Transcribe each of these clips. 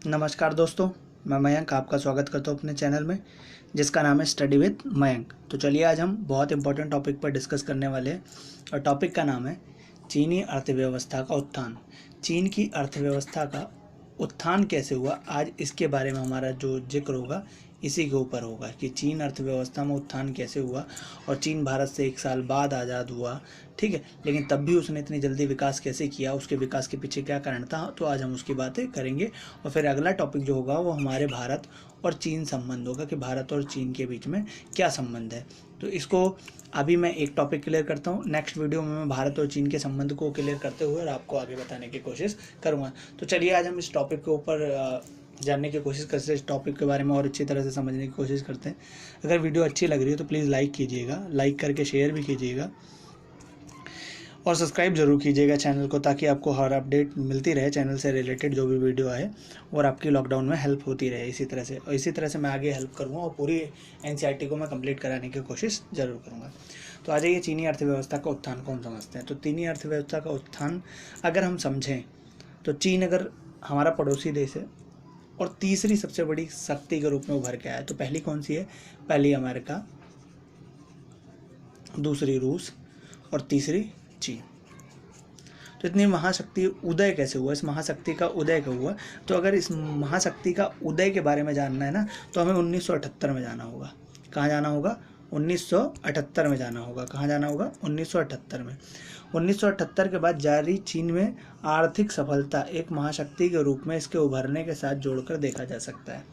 नमस्कार दोस्तों, मैं मयंक आपका स्वागत करता हूँ अपने चैनल में जिसका नाम है स्टडी विद मयंक। तो चलिए आज हम बहुत इंपॉर्टेंट टॉपिक पर डिस्कस करने वाले हैं और टॉपिक का नाम है चीनी अर्थव्यवस्था का उत्थान। चीन की अर्थव्यवस्था का उत्थान कैसे हुआ, आज इसके बारे में हमारा जो जिक्र होगा इसी के ऊपर होगा कि चीन अर्थव्यवस्था में उत्थान कैसे हुआ और चीन भारत से 1 साल बाद आज़ाद हुआ, ठीक है, लेकिन तब भी उसने इतनी जल्दी विकास कैसे किया, उसके विकास के पीछे क्या कारण था। तो आज हम उसकी बातें करेंगे और फिर अगला टॉपिक जो होगा वो हमारे भारत और चीन संबंध होगा कि भारत और चीन के बीच में क्या संबंध है। तो इसको अभी मैं एक टॉपिक क्लियर करता हूँ, नेक्स्ट वीडियो में मैं भारत और चीन के संबंध को क्लियर करते हुए और आपको आगे बताने की कोशिश करूँगा। तो चलिए आज हम इस टॉपिक के ऊपर जानने की कोशिश करते हैं, इस टॉपिक के बारे में और अच्छी तरह से समझने की कोशिश करते हैं। अगर वीडियो अच्छी लग रही है तो प्लीज़ लाइक कीजिएगा, लाइक करके शेयर भी कीजिएगा और सब्सक्राइब जरूर कीजिएगा चैनल को, ताकि आपको हर अपडेट मिलती रहे चैनल से रिलेटेड जो भी वीडियो है और आपकी लॉकडाउन में हेल्प होती रहे इसी तरह से मैं आगे हेल्प करूँगा और पूरी एनसीईआरटी को मैं कंप्लीट कराने की कोशिश ज़रूर करूँगा। तो आ जाइए, चीनी अर्थव्यवस्था का उत्थान कौन समझते हैं। तो चीनी अर्थव्यवस्था का उत्थान अगर हम समझें तो चीन अगर हमारा पड़ोसी देश है और तीसरी सबसे बड़ी शक्ति के रूप में उभर के आया, तो पहली कौन सी है? पहली अमेरिका, दूसरी रूस और तीसरी चीन। तो इतनी महाशक्ति उदय कैसे हुआ, इस महाशक्ति का उदय क्यों हुआ? तो अगर इस महाशक्ति का उदय के बारे में जानना है ना, तो हमें 1978 में जाना होगा। कहाँ जाना होगा? 1978 में जाना होगा। कहाँ जाना होगा? 1978 में। 1978 के बाद जारी चीन में आर्थिक सफलता एक महाशक्ति के रूप में इसके उभरने के साथ जोड़कर देखा जा सकता है।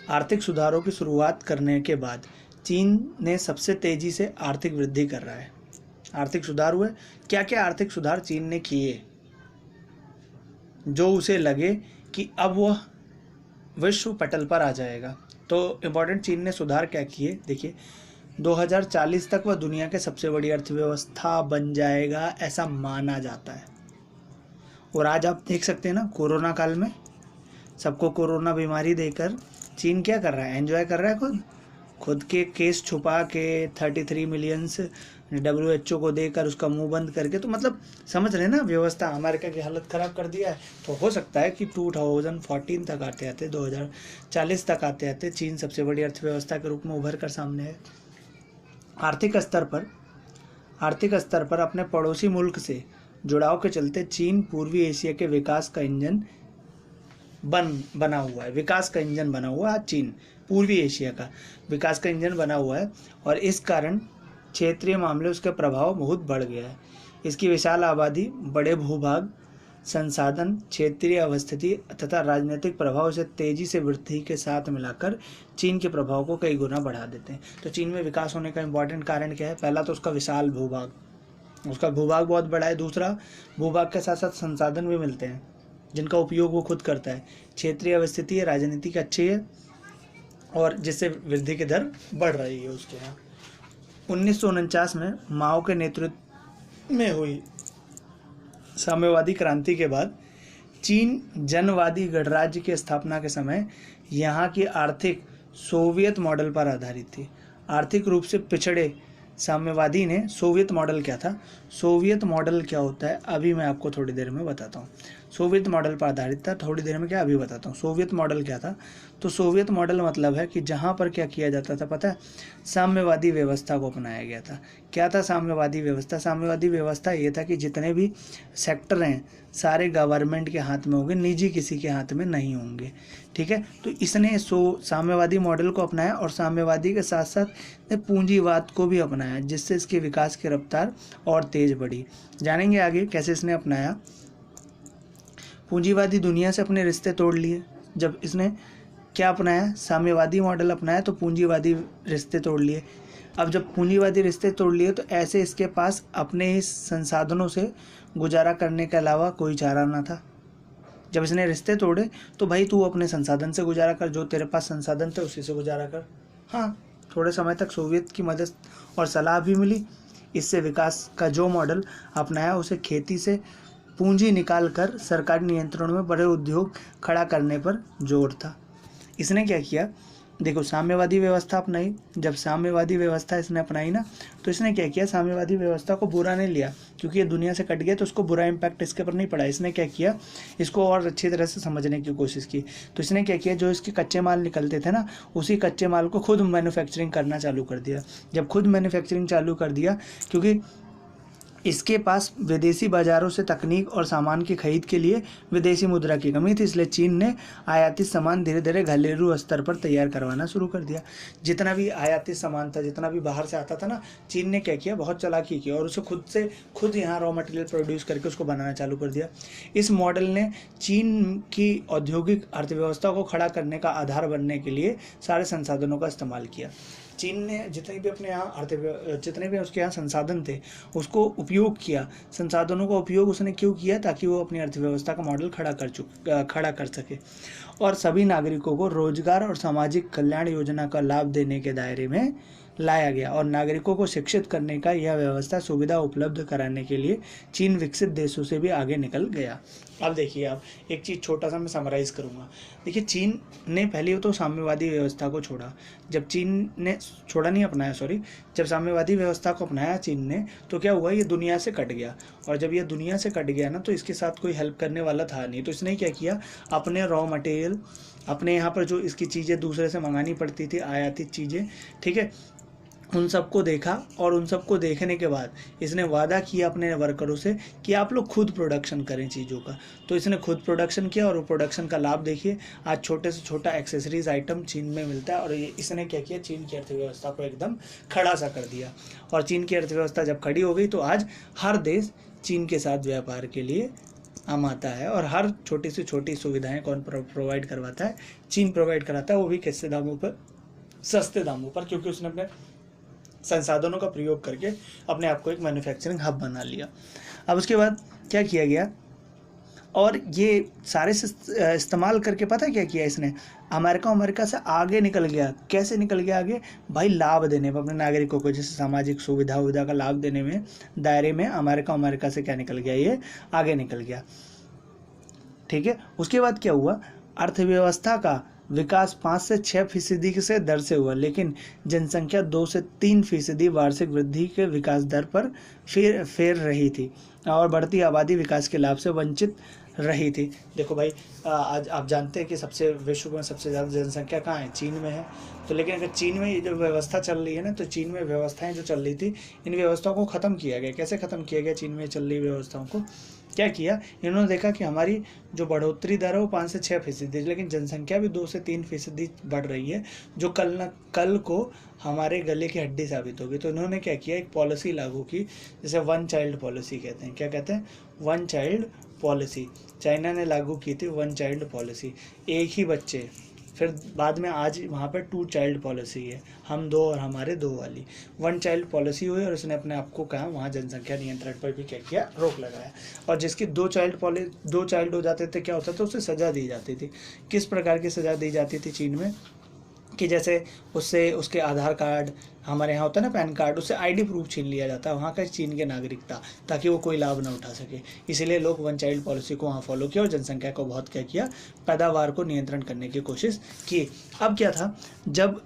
आर्थिक सुधारों की शुरुआत करने के बाद चीन ने सबसे तेजी से आर्थिक वृद्धि कर रहा है। आर्थिक सुधार हुए, क्या क्या आर्थिक सुधार चीन ने किए जो उसे लगे कि अब वह विश्व पटल पर आ जाएगा। तो इम्पोर्टेंट चीन ने सुधार क्या किए, देखिए 2040 तक वह दुनिया के सबसे बड़ी अर्थव्यवस्था बन जाएगा ऐसा माना जाता है। और आज आप देख सकते हैं ना, कोरोना काल में सबको कोरोना बीमारी देकर चीन क्या कर रहा है? एंजॉय कर रहा है खुद के केस छुपा के 33 मिलियंस WHO को देकर उसका मुंह बंद करके। तो मतलब समझ रहे हैं ना, व्यवस्था अमेरिका की हालत ख़राब कर दिया है। तो हो सकता है कि 2014 तक आते आते 2040 तक आते आते चीन सबसे बड़ी अर्थव्यवस्था के रूप में उभर कर सामने है। आर्थिक स्तर पर अपने पड़ोसी मुल्क से जुड़ाव के चलते चीन पूर्वी एशिया के विकास का इंजन बना हुआ है। विकास का इंजन बना हुआ है चीन, पूर्वी एशिया का विकास का इंजन बना हुआ है और इस कारण क्षेत्रीय मामले उसका प्रभाव बहुत बढ़ गया है। इसकी विशाल आबादी, बड़े भूभाग, संसाधन, क्षेत्रीय अवस्थिति तथा राजनीतिक प्रभाव से तेजी से वृद्धि के साथ मिलाकर चीन के प्रभाव को कई गुना बढ़ा देते हैं। तो चीन में विकास होने का इम्पोर्टेंट कारण क्या है? पहला तो उसका विशाल भूभाग, उसका भूभाग बहुत बड़ा है। दूसरा, भूभाग के साथ साथ संसाधन भी मिलते हैं जिनका उपयोग वो खुद करता है। क्षेत्रीय अवस्थिति, राजनीतिक अच्छी है और जिससे वृद्धि की दर बढ़ रही है उसके यहाँ। 1949 में माओ के नेतृत्व में हुई साम्यवादी क्रांति के बाद चीन जनवादी गणराज्य की स्थापना के समय यहाँ की आर्थिक सोवियत मॉडल पर आधारित थी। आर्थिक रूप से पिछड़े साम्यवादी ने सोवियत मॉडल क्या था? सोवियत मॉडल क्या होता है अभी मैं आपको थोड़ी देर में बताता हूँ। सोवियत मॉडल पर आधारित था, थोड़ी देर में क्या अभी बताता हूँ। सोवियत मॉडल क्या था? तो सोवियत मॉडल मतलब है कि जहाँ पर क्या किया जाता था पता है? साम्यवादी व्यवस्था को अपनाया गया था। क्या था साम्यवादी व्यवस्था? साम्यवादी व्यवस्था ये था कि जितने भी सेक्टर हैं सारे गवर्नमेंट के हाथ में होंगे, निजी किसी के हाथ में नहीं होंगे, ठीक है। तो इसने साम्यवादी मॉडल को अपनाया और साम्यवादी के साथ साथ पूंजीवाद को भी अपनाया, जिससे इसके विकास की रफ्तार और तेज बढ़ी। जानेंगे आगे कैसे इसने अपनाया। पूंजीवादी दुनिया से अपने रिश्ते तोड़ लिए। जब इसने क्या अपनाया? साम्यवादी मॉडल अपनाया तो पूंजीवादी रिश्ते तोड़ लिए। अब जब पूंजीवादी रिश्ते तोड़ लिए तो ऐसे इसके पास अपने ही संसाधनों से गुजारा करने के अलावा कोई चारा ना था। जब इसने रिश्ते तोड़े तो भाई तू अपने संसाधन से गुजारा कर, जो तेरे पास संसाधन थे उसी से गुजारा कर। हाँ, थोड़े समय तक सोवियत की मदद और सलाह भी मिली। इससे विकास का जो मॉडल अपनाया उसे खेती से पूंजी निकाल कर सरकारी नियंत्रण में बड़े उद्योग खड़ा करने पर जोर था। इसने क्या किया? देखो साम्यवादी व्यवस्था अपनाई। जब साम्यवादी व्यवस्था इसने अपनाई ना, तो इसने क्या किया, साम्यवादी व्यवस्था को बुरा नहीं लिया, क्योंकि ये दुनिया से कट गया तो उसको बुरा इम्पैक्ट इसके ऊपर नहीं पड़ा। इसने क्या किया, इसको और अच्छी तरह से समझने की कोशिश की। तो इसने क्या किया, जो इसके कच्चे माल निकलते थे ना, उसी कच्चे माल को खुद मैन्युफैक्चरिंग करना चालू कर दिया। जब खुद मैन्युफैक्चरिंग चालू कर दिया, क्योंकि इसके पास विदेशी बाजारों से तकनीक और सामान की खरीद के लिए विदेशी मुद्रा की कमी थी, इसलिए चीन ने आयातित सामान धीरे धीरे घरेलू स्तर पर तैयार करवाना शुरू कर दिया। जितना भी आयातित सामान था, जितना भी बाहर से आता था ना, चीन ने क्या किया, बहुत चालाकी की और उसे खुद यहाँ रॉ मटेरियल प्रोड्यूस करके उसको बनाना चालू कर दिया। इस मॉडल ने चीन की औद्योगिक अर्थव्यवस्था को खड़ा करने का आधार बनने के लिए सारे संसाधनों का इस्तेमाल किया। चीन ने जितने भी उसके यहाँ संसाधन थे उसको उपयोग किया। संसाधनों का उपयोग उसने क्यों किया, ताकि वो अपनी अर्थव्यवस्था का मॉडल खड़ा कर सके और सभी नागरिकों को रोजगार और सामाजिक कल्याण योजना का लाभ देने के दायरे में लाया गया। और नागरिकों को शिक्षित करने का यह व्यवस्था सुविधा उपलब्ध कराने के लिए चीन विकसित देशों से भी आगे निकल गया। अब देखिए, आप एक चीज़ छोटा सा मैं समराइज़ करूँगा। देखिए, चीन ने पहले तो साम्यवादी व्यवस्था को छोड़ा। जब चीन ने जब साम्यवादी व्यवस्था को अपनाया चीन ने, तो क्या हुआ, ये दुनिया से कट गया। और जब ये दुनिया से कट गया ना, तो इसके साथ कोई हेल्प करने वाला था नहीं। तो इसने क्या किया, अपने रॉ मटेरियल, अपने यहाँ पर जो इसकी चीज़ें दूसरे से मंगानी पड़ती थी, आयातित चीज़ें, ठीक है, उन सबको देखा। और उन सबको देखने के बाद इसने वादा किया अपने वर्करों से कि आप लोग खुद प्रोडक्शन करें चीज़ों का। तो इसने खुद प्रोडक्शन किया और वो प्रोडक्शन का लाभ देखिए, आज छोटे से छोटा एक्सेसरीज आइटम चीन में मिलता है। और ये इसने क्या किया, चीन की अर्थव्यवस्था को एकदम खड़ा सा कर दिया। और चीन की अर्थव्यवस्था जब खड़ी हो गई, तो आज हर देश चीन के साथ व्यापार के लिए आम आता है। और हर छोटी से छोटी सुविधाएँ कौन प्रोवाइड करवाता है, चीन प्रोवाइड कराता है, वो भी किससे दामों पर, सस्ते दामों पर, क्योंकि उसने अपने संसाधनों का प्रयोग करके अपने आप को एक मैन्युफैक्चरिंग हब बना लिया। अब उसके बाद क्या किया गया, और ये सारे से इस्तेमाल करके पता है क्या किया इसने, अमेरिका से आगे निकल गया। कैसे निकल गया आगे भाई, लाभ देने में अपने नागरिकों को, जैसे सामाजिक सुविधा का लाभ देने में दायरे में अमेरिका से क्या निकल गया, ये आगे निकल गया। ठीक है, उसके बाद क्या हुआ, अर्थव्यवस्था का विकास 5 से 6% से दर से हुआ, लेकिन जनसंख्या 2 से 3% वार्षिक वृद्धि के विकास दर पर फेर रही थी और बढ़ती आबादी विकास के लाभ से वंचित रही थी। देखो भाई, आज आप जानते हैं कि विश्व में सबसे ज़्यादा जनसंख्या कहाँ है, चीन में है। तो लेकिन अगर चीन में ये जो व्यवस्था चल रही है ना, तो चीन में व्यवस्थाएं जो चल रही थी, इन व्यवस्थाओं को ख़त्म किया गया। कैसे ख़त्म किया गया, चीन में चल रही व्यवस्थाओं को क्या किया, इन्होंने देखा कि हमारी जो बढ़ोतरी दर है वो 5 से 6%, लेकिन जनसंख्या भी 2 से 3% बढ़ रही है, जो कल को हमारे गले की हड्डी साबित होगी। तो इन्होंने क्या किया, एक पॉलिसी लागू की, जिसे 1 चाइल्ड पॉलिसी कहते हैं। क्या कहते हैं, 1 चाइल्ड पॉलिसी। चाइना ने लागू की थी 1 चाइल्ड पॉलिसी, एक ही बच्चे। फिर बाद में आज वहाँ पर 2 चाइल्ड पॉलिसी है, हम 2 और हमारे 2 वाली 1 चाइल्ड पॉलिसी हुई। और उसने अपने आप को कहा, वहाँ जनसंख्या नियंत्रण पर भी क्या किया, रोक लगाया। और जिसकी 2 चाइल्ड हो जाते थे, क्या होता था, उसे सज़ा दी जाती थी। किस प्रकार की सज़ा दी जाती थी चीन में, कि जैसे उसके आधार कार्ड, हमारे यहाँ होता है ना पैन कार्ड, उससे आईडी प्रूफ छीन लिया जाता है, वहाँ का चीन के नागरिकता, ताकि वो कोई लाभ ना उठा सके। इसीलिए लोग 1 चाइल्ड पॉलिसी को वहाँ फॉलो किया और जनसंख्या को बहुत क्या किया, पैदावार को नियंत्रण करने की कोशिश की। अब क्या था, जब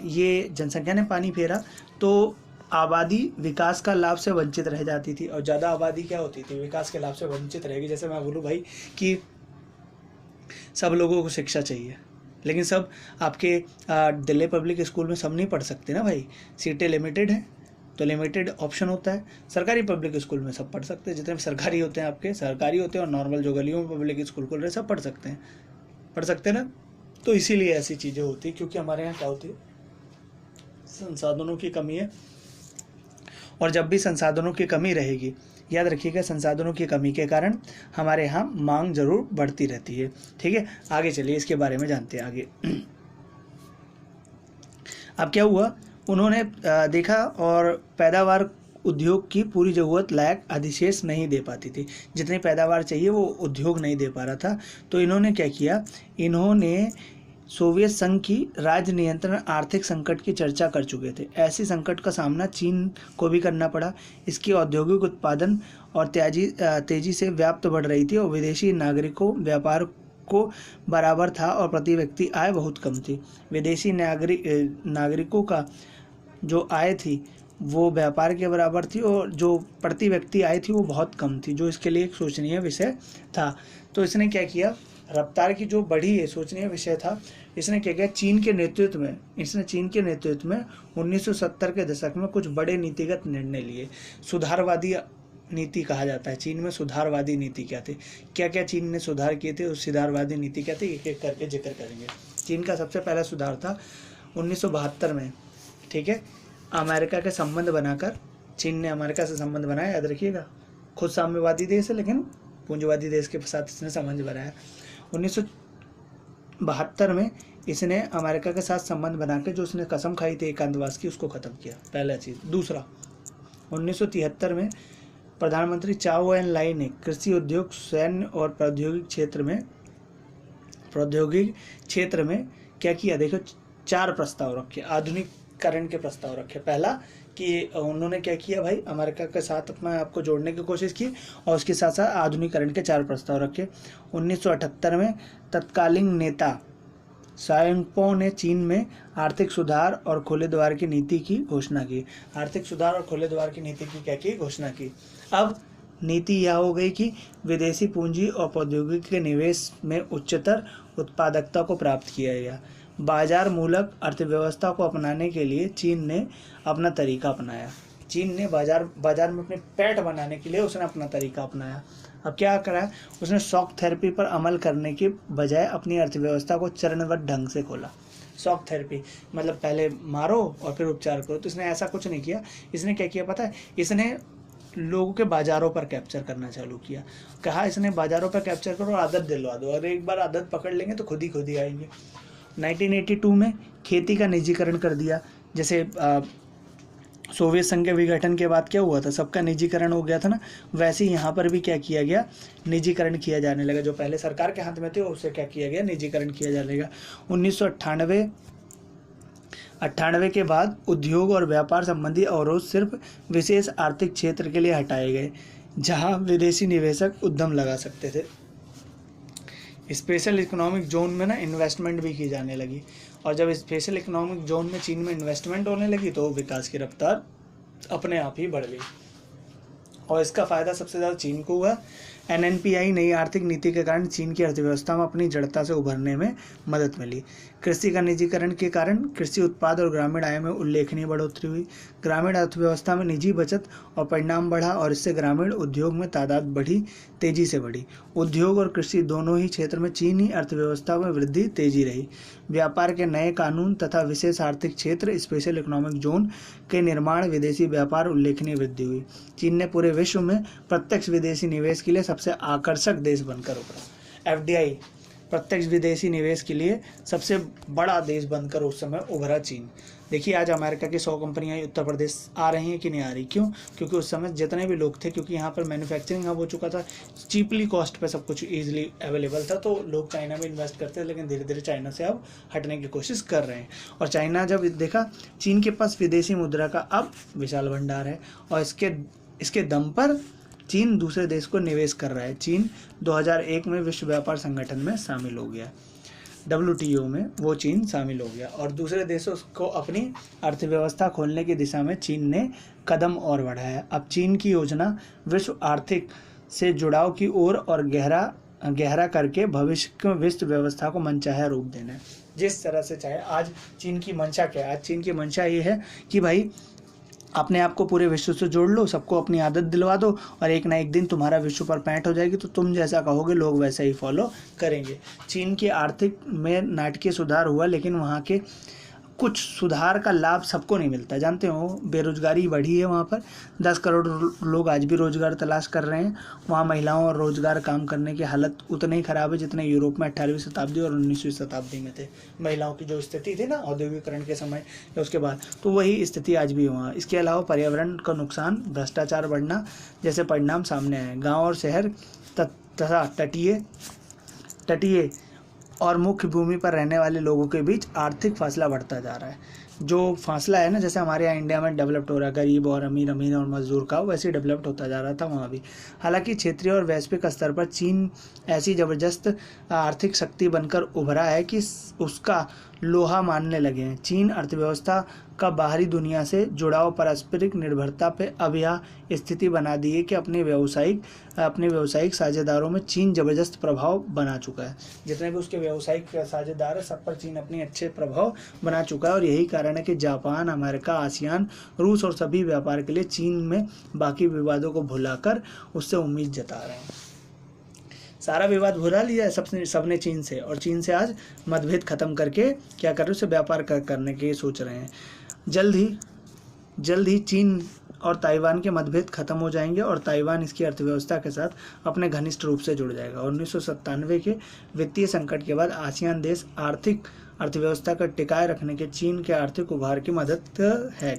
ये जनसंख्या ने पानी फेरा, तो आबादी विकास का लाभ से वंचित रह जाती थी। और ज़्यादा आबादी क्या होती थी, विकास के लाभ से वंचित रहेगी। जैसे मैं बोलूँ भाई कि सब लोगों को शिक्षा चाहिए, लेकिन सब आपके दिल्ली पब्लिक स्कूल में सब नहीं पढ़ सकते ना भाई, सीटें लिमिटेड हैं, तो लिमिटेड ऑप्शन होता है। सरकारी पब्लिक स्कूल में सब पढ़ सकते हैं, जितने भी सरकारी होते हैं आपके, सरकारी होते हैं, और नॉर्मल जो गलियों में पब्लिक स्कूल खोल रहे सब पढ़ सकते हैं ना। तो इसीलिए ऐसी चीज़ें होती, क्योंकि हमारे यहाँ क्या होती है, संसाधनों की कमी है। और जब भी संसाधनों की कमी रहेगी, याद रखिएगा, संसाधनों की कमी के कारण हमारे यहाँ मांग जरूर बढ़ती रहती है। ठीक है, आगे चलिए इसके बारे में जानते हैं आगे। अब क्या हुआ, उन्होंने देखा और पैदावार उद्योग की पूरी ज़रूरत लायक अधिशेष नहीं दे पाती थी, जितनी पैदावार चाहिए वो उद्योग नहीं दे पा रहा था। तो इन्होंने क्या किया, इन्होंने सोवियत संघ की राज्य नियंत्रण आर्थिक संकट की चर्चा कर चुके थे। ऐसी संकट का सामना चीन को भी करना पड़ा। इसकी औद्योगिक उत्पादन और तेजी से व्याप्त बढ़ रही थी और विदेशी नागरिकों व्यापार को बराबर था और प्रति व्यक्ति आय बहुत कम थी। विदेशी नागरिकों का जो आय थी वो व्यापार के बराबर थी और जो प्रति व्यक्ति आय थी वो बहुत कम थी, जो इसके लिए एक शोचनीय विषय था। तो इसने क्या किया, रफ्तार की जो बढ़ी है सोचनीय विषय था, इसने क्या किया, चीन के नेतृत्व में 1970 के दशक में कुछ बड़े नीतिगत निर्णय लिए। सुधारवादी नीति कहा जाता है। चीन में सुधारवादी नीति क्या थी, क्या क्या चीन ने सुधार किए थे, उस सुधारवादी नीति क्या थी, एक एक करके जिक्र करेंगे। चीन का सबसे पहला सुधार था 1972 में, ठीक है, अमेरिका के संबंध बनाकर। चीन ने अमेरिका से संबंध बनाया, याद रखिएगा, खुद साम्यवादी देश है लेकिन पूंजीवादी देश के साथ इसने संबंध बनाया। 1972 में इसने अमेरिका के साथ संबंध बना के जो उसने कसम खाई थी एकांतवास की, उसको ख़त्म किया, पहला चीज़। दूसरा, 1973 में प्रधानमंत्री चाओ एन लाई ने कृषि, उद्योग, सैन्य और प्रौद्योगिक क्षेत्र में क्या किया, देखो 4 प्रस्ताव रखे, आधुनिकीकरण के प्रस्ताव रखे। पहला कि उन्होंने क्या किया भाई, अमेरिका के साथ अपना आपको जोड़ने की कोशिश की और उसके साथ साथ आधुनिकीकरण के 4 प्रस्ताव रखे। 1978 में तत्कालीन नेता साइंगपो ने चीन में आर्थिक सुधार और खुले द्वार की नीति की घोषणा की। आर्थिक सुधार और खुले द्वार की नीति की क्या की, घोषणा की। अब नीति यह हो गई कि विदेशी पूंजी और प्रौद्योगिकी के निवेश में उच्चतर उत्पादकता को प्राप्त किया गया। बाजार मूलक अर्थव्यवस्था को अपनाने के लिए चीन ने अपना तरीका अपनाया। चीन ने बाजार में अपने पैठ बनाने के लिए उसने अपना तरीका अपनाया। अब क्या करा, उसने शॉक थेरेपी पर अमल करने के बजाय अपनी अर्थव्यवस्था को चरणबद्ध ढंग से खोला। शॉक थेरेपी मतलब पहले मारो और फिर उपचार करो, तो इसने ऐसा कुछ नहीं किया। इसने क्या किया पता है, इसने लोगों के बाज़ारों पर कैप्चर करना चालू किया। कहा इसने बाज़ारों पर कैप्चर करो और आदत दिलवा दो, और एक बार आदत पकड़ लेंगे तो खुद ही आएंगे। 1982 में खेती का निजीकरण कर दिया। जैसे सोवियत संघ के विघटन के बाद क्या हुआ था, सबका निजीकरण हो गया था ना, वैसे ही यहाँ पर भी क्या किया गया, निजीकरण किया जाने लगा। जो पहले सरकार के हाथ में थे उससे क्या किया गया, निजीकरण किया जाने लगा। 1998 के बाद उद्योग और व्यापार संबंधी अवरोध सिर्फ विशेष आर्थिक क्षेत्र के लिए हटाए गए, जहाँ विदेशी निवेशक उद्यम लगा सकते थे। स्पेशल इकोनॉमिक जोन में ना इन्वेस्टमेंट भी की जाने लगी, और जब स्पेशल इकोनॉमिक जोन में चीन में इन्वेस्टमेंट होने लगी तो विकास की रफ्तार अपने आप ही बढ़ गई, और इसका फ़ायदा सबसे ज़्यादा चीन को हुआ। NNPI नई आर्थिक नीति के कारण चीन की अर्थव्यवस्था में अपनी जड़ता से उभरने में मदद मिली। कृषि का निजीकरण के कारण कृषि उत्पाद और ग्रामीण आय में उल्लेखनीय बढ़ोतरी हुई। ग्रामीण अर्थव्यवस्था में निजी बचत और परिणाम बढ़ा, और इससे ग्रामीण उद्योग में तादाद तेजी से बढ़ी। उद्योग और कृषि दोनों ही क्षेत्र में चीनी अर्थव्यवस्था में वृद्धि तेजी रही। व्यापार के नए कानून तथा विशेष आर्थिक क्षेत्र स्पेशल इकोनॉमिक जोन के निर्माण, विदेशी व्यापार उल्लेखनीय वृद्धि हुई। चीन ने पूरे विश्व में प्रत्यक्ष विदेशी निवेश के लिए सबसे आकर्षक देश बनकर उभरा। FDI प्रत्यक्ष विदेशी निवेश के लिए सबसे बड़ा देश बनकर उस समय उभरा चीन। देखिए आज अमेरिका की 100 कंपनियां उत्तर प्रदेश आ रही हैं कि नहीं आ रही, क्यों? क्योंकि उस समय जितने भी लोग थे, क्योंकि यहाँ पर मैन्युफैक्चरिंग हब हो चुका था, चीपली कॉस्ट पे सब कुछ ईजिली अवेलेबल था, तो लोग चाइना में इन्वेस्ट करते थे। लेकिन धीरे धीरे चाइना से अब हटने की कोशिश कर रहे हैं, और चाइना जब देखा चीन के पास विदेशी मुद्रा का अब विशाल भंडार है, और इसके दम पर चीन दूसरे देश को निवेश कर रहा है। चीन 2001 में विश्व व्यापार संगठन में शामिल हो गया, WTO में वो चीन शामिल हो गया, और दूसरे देशों को अपनी अर्थव्यवस्था खोलने की दिशा में चीन ने कदम और बढ़ाया। अब चीन की योजना विश्व आर्थिक से जुड़ाव की ओर और गहरा करके भविष्य की विश्व व्यवस्था को मनचाहा रूप देना है। जिस तरह से चाहे आज चीन की मंशा क्या है, आज चीन की मंशा ये है कि भाई अपने आप को पूरे विश्व से जोड़ लो, सबको अपनी आदत दिलवा दो, और एक ना एक दिन तुम्हारा विश्व पर पैंठ हो जाएगी, तो तुम जैसा कहोगे लोग वैसा ही फॉलो करेंगे। चीन के आर्थिक में नाटकीय सुधार हुआ, लेकिन वहाँ के कुछ सुधार का लाभ सबको नहीं मिलता। जानते हो बेरोजगारी बढ़ी है वहाँ पर, 10 करोड़ लोग आज भी रोजगार तलाश कर रहे हैं। वहाँ महिलाओं और रोजगार काम करने की हालत उतनी ही खराब है जितने यूरोप में 18वीं शताब्दी और 19वीं शताब्दी में थे। महिलाओं की जो स्थिति थी ना औद्योगिकरण के समय या उसके बाद, तो वही स्थिति आज भी वहाँ। इसके अलावा पर्यावरण का नुकसान, भ्रष्टाचार बढ़ना जैसे परिणाम सामने आए। गाँव और शहर तथा तटीय और मुख्य भूमि पर रहने वाले लोगों के बीच आर्थिक फासला बढ़ता जा रहा है। जो फासला है ना, जैसे हमारे यहाँ इंडिया में डेवलप्ड हो रहा है गरीब और अमीर, अमीर और मजदूर का, वैसे डेवलप्ड होता जा रहा था वहाँ भी। हालांकि क्षेत्रीय और वैश्विक स्तर पर चीन ऐसी ज़बरदस्त आर्थिक शक्ति बनकर उभरा है कि उसका लोहा मानने लगे हैं। चीन अर्थव्यवस्था का बाहरी दुनिया से जुड़ाव पारस्परिक निर्भरता पे अब यह स्थिति बना दी है कि अपने व्यावसायिक साझेदारों में चीन ज़बरदस्त प्रभाव बना चुका है। जितने भी उसके व्यावसायिक साझेदार है सब पर चीन अपनी अच्छे प्रभाव बना चुका है, और यही कारण है कि जापान, अमेरिका, आसियान, रूस और सभी व्यापार के लिए चीन में बाकी विवादों को भुलाकर उससे उम्मीद जता रहे हैं। सारा विवाद भुला लिया है सबने चीन से, और चीन से आज मतभेद खत्म करके क्या कर रहे हैं, उससे व्यापार करने के सोच रहे हैं। जल्द ही चीन और ताइवान के मतभेद खत्म हो जाएंगे और ताइवान इसकी अर्थव्यवस्था के साथ अपने घनिष्ठ रूप से जुड़ जाएगा। 1997 के वित्तीय संकट के बाद आसियान देश आर्थिक अर्थव्यवस्था को टिकाए रखने के चीन के आर्थिक उभार की मदद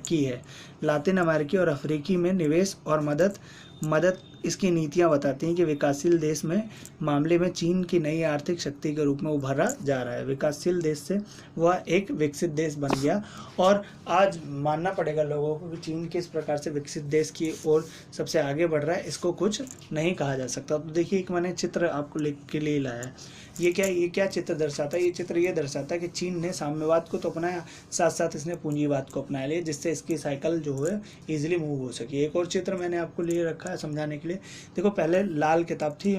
की है। लातिन अमेरिकी और अफ्रीकी में निवेश और मदद इसकी नीतियां बताती हैं कि विकासशील देश में मामले में चीन की नई आर्थिक शक्ति के रूप में उभरा जा रहा है। विकासशील देश से वह एक विकसित देश बन गया, और आज मानना पड़ेगा लोगों को कि चीन किस प्रकार से विकसित देश की ओर सबसे आगे बढ़ रहा है, इसको कुछ नहीं कहा जा सकता। तो देखिए, एक मैंने चित्र आपको लिख के लिए लाया है। ये क्या चित्र दर्शाता है? ये चित्र ये दर्शाता है कि चीन ने साम्यवाद को तो अपनाया, साथ साथ इसने पूंजीवाद को अपना लिया, जिससे इसकी साइकिल जो है इजीली मूव हो सके। एक और चित्र मैंने आपको लिए रखा है समझाने के लिए। देखो, पहले लाल किताब थी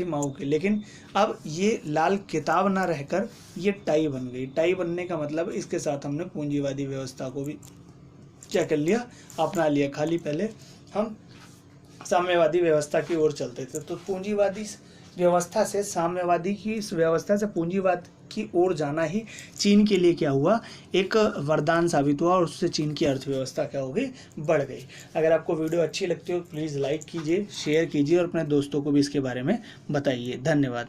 माओ की, लेकिन अब ये लाल किताब ना रहकर ये टाई बन गई। टाई बनने का मतलब इसके साथ हमने पूंजीवादी व्यवस्था को भी क्या कर लिया, अपना लिया। खाली पहले हम साम्यवादी व्यवस्था की ओर चलते थे, तो पूंजीवादी व्यवस्था से साम्यवादी की इस व्यवस्था से पूंजीवाद की ओर जाना ही चीन के लिए क्या हुआ, एक वरदान साबित हुआ, और उससे चीन की अर्थव्यवस्था क्या हो गई, बढ़ गई। अगर आपको वीडियो अच्छी लगती हो प्लीज़ लाइक कीजिए, शेयर कीजिए और अपने दोस्तों को भी इसके बारे में बताइए। धन्यवाद।